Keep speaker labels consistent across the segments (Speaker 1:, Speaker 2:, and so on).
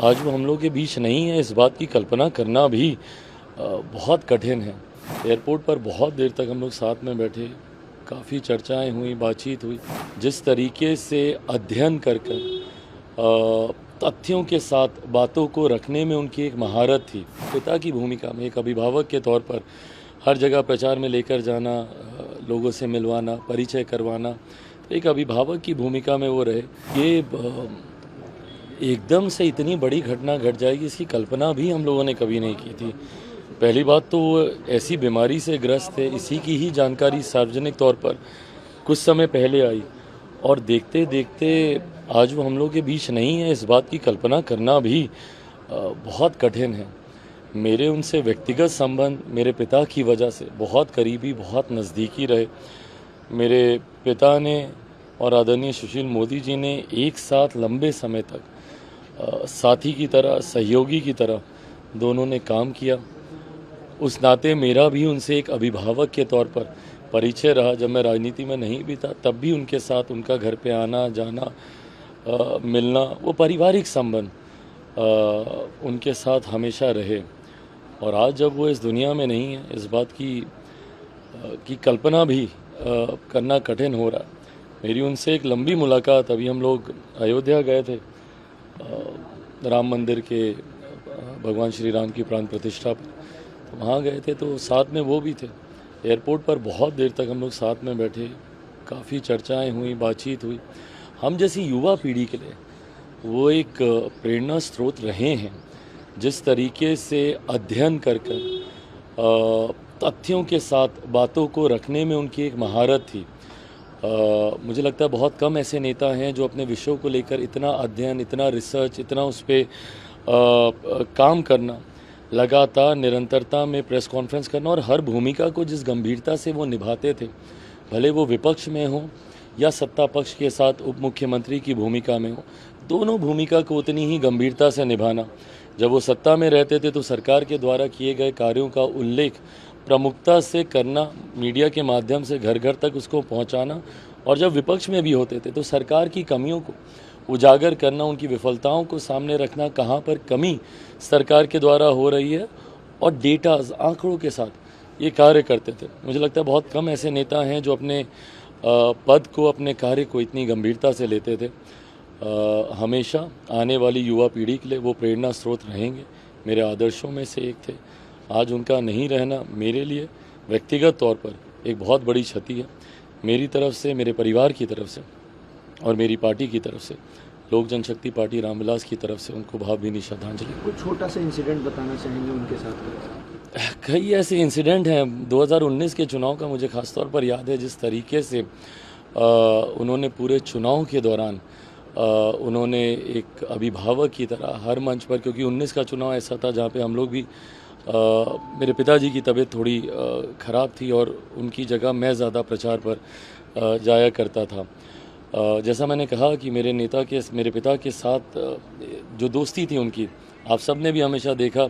Speaker 1: आज वो हम लोग के बीच नहीं है, इस बात की कल्पना करना भी बहुत कठिन है। एयरपोर्ट पर बहुत देर तक हम लोग साथ में बैठे, काफ़ी चर्चाएं हुई, बातचीत हुई। जिस तरीके से अध्ययन कर तथ्यों के साथ बातों को रखने में उनकी एक महारत थी। पिता की भूमिका में एक अभिभावक के तौर पर हर जगह प्रचार में लेकर जाना, लोगों से मिलवाना, परिचय करवाना, तो एक अभिभावक की भूमिका में वो रहे। ये एकदम से इतनी बड़ी घटना घट जाएगी, इसकी कल्पना भी हम लोगों ने कभी नहीं की थी। पहली बात तो वो ऐसी बीमारी से ग्रस्त है, इसी की ही जानकारी सार्वजनिक तौर पर कुछ समय पहले आई और देखते देखते आज वो हम लोग के बीच नहीं है, इस बात की कल्पना करना भी बहुत कठिन है। मेरे उनसे व्यक्तिगत संबंध मेरे पिता की वजह से बहुत करीबी, बहुत नज़दीकी रहे। मेरे पिता ने और आदरणीय सुशील मोदी जी ने एक साथ लंबे समय तक साथी की तरह, सहयोगी की तरह दोनों ने काम किया। उस नाते मेरा भी उनसे एक अभिभावक के तौर पर परिचय रहा। जब मैं राजनीति में नहीं भी था तब भी उनके साथ उनका घर पे आना जाना, मिलना, वो पारिवारिक संबंध उनके साथ हमेशा रहे। और आज जब वो इस दुनिया में नहीं है, इस बात की कल्पना भी करना कठिन हो रहा। मेरी उनसे एक लंबी मुलाकात, अभी हम लोग अयोध्या गए थे राम मंदिर के भगवान श्री राम की प्राण प्रतिष्ठा पर, तो वहाँ गए थे तो साथ में वो भी थे। एयरपोर्ट पर बहुत देर तक हम लोग साथ में बैठे, काफ़ी चर्चाएं हुई, बातचीत हुई। हम जैसी युवा पीढ़ी के लिए वो एक प्रेरणा स्रोत रहे हैं। जिस तरीके से अध्ययन कर तथ्यों के साथ बातों को रखने में उनकी एक महारत थी। मुझे लगता है बहुत कम ऐसे नेता हैं जो अपने विषयों को लेकर इतना अध्ययन, इतना रिसर्च, इतना उस पर काम करना, लगातार निरंतरता में प्रेस कॉन्फ्रेंस करना और हर भूमिका को जिस गंभीरता से वो निभाते थे, भले वो विपक्ष में हो या सत्ता पक्ष के साथ उप मुख्यमंत्री की भूमिका में हो, दोनों भूमिका को उतनी ही गंभीरता से निभाना। जब वो सत्ता में रहते थे तो सरकार के द्वारा किए गए कार्यों का उल्लेख प्रमुखता से करना, मीडिया के माध्यम से घर घर तक उसको पहुंचाना, और जब विपक्ष में भी होते थे तो सरकार की कमियों को उजागर करना, उनकी विफलताओं को सामने रखना, कहाँ पर कमी सरकार के द्वारा हो रही है, और डेटाज, आंकड़ों के साथ ये कार्य करते थे। मुझे लगता है बहुत कम ऐसे नेता हैं जो अपने पद को, अपने कार्य को इतनी गंभीरता से लेते थे। हमेशा आने वाली युवा पीढ़ी के लिए वो प्रेरणा स्रोत रहेंगे। मेरे आदर्शों में से एक थे। आज उनका नहीं रहना मेरे लिए व्यक्तिगत तौर पर एक बहुत बड़ी क्षति है। मेरी तरफ से, मेरे परिवार की तरफ से और मेरी पार्टी की तरफ से, लोक जनशक्ति पार्टी रामविलास की तरफ से उनको भावभीनी श्रद्धांजलि।
Speaker 2: कुछ छोटा सा इंसिडेंट बताना चाहेंगे उनके साथ?
Speaker 1: कई ऐसे इंसिडेंट हैं। 2019 के चुनाव का मुझे खासतौर पर याद है, जिस तरीके से उन्होंने पूरे चुनाव के दौरान उन्होंने एक अभिभावक की तरह हर मंच पर, क्योंकि 19 का चुनाव ऐसा था जहाँ पे हम लोग भी, मेरे पिताजी की तबीयत थोड़ी ख़राब थी और उनकी जगह मैं ज़्यादा प्रचार पर जाया करता था। जैसा मैंने कहा कि मेरे पिता के साथ जो दोस्ती थी उनकी, आप सब ने भी हमेशा देखा,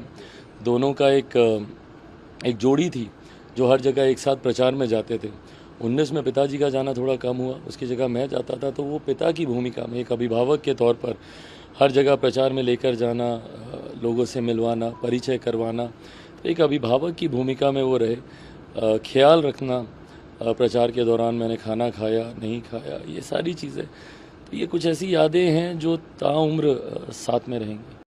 Speaker 1: दोनों का एक जोड़ी थी जो हर जगह एक साथ प्रचार में जाते थे। 19 में पिताजी का जाना थोड़ा कम हुआ, उसकी जगह मैं जाता था, तो वो पिता की भूमिका में एक अभिभावक के तौर पर हर जगह प्रचार में लेकर जाना, लोगों से मिलवाना, परिचय करवाना, तो एक अभिभावक की भूमिका में वो रहे। ख्याल रखना, प्रचार के दौरान मैंने खाना खाया, नहीं खाया, ये सारी चीज़ें, तो ये कुछ ऐसी यादें हैं जो ताउम्र साथ में रहेंगी।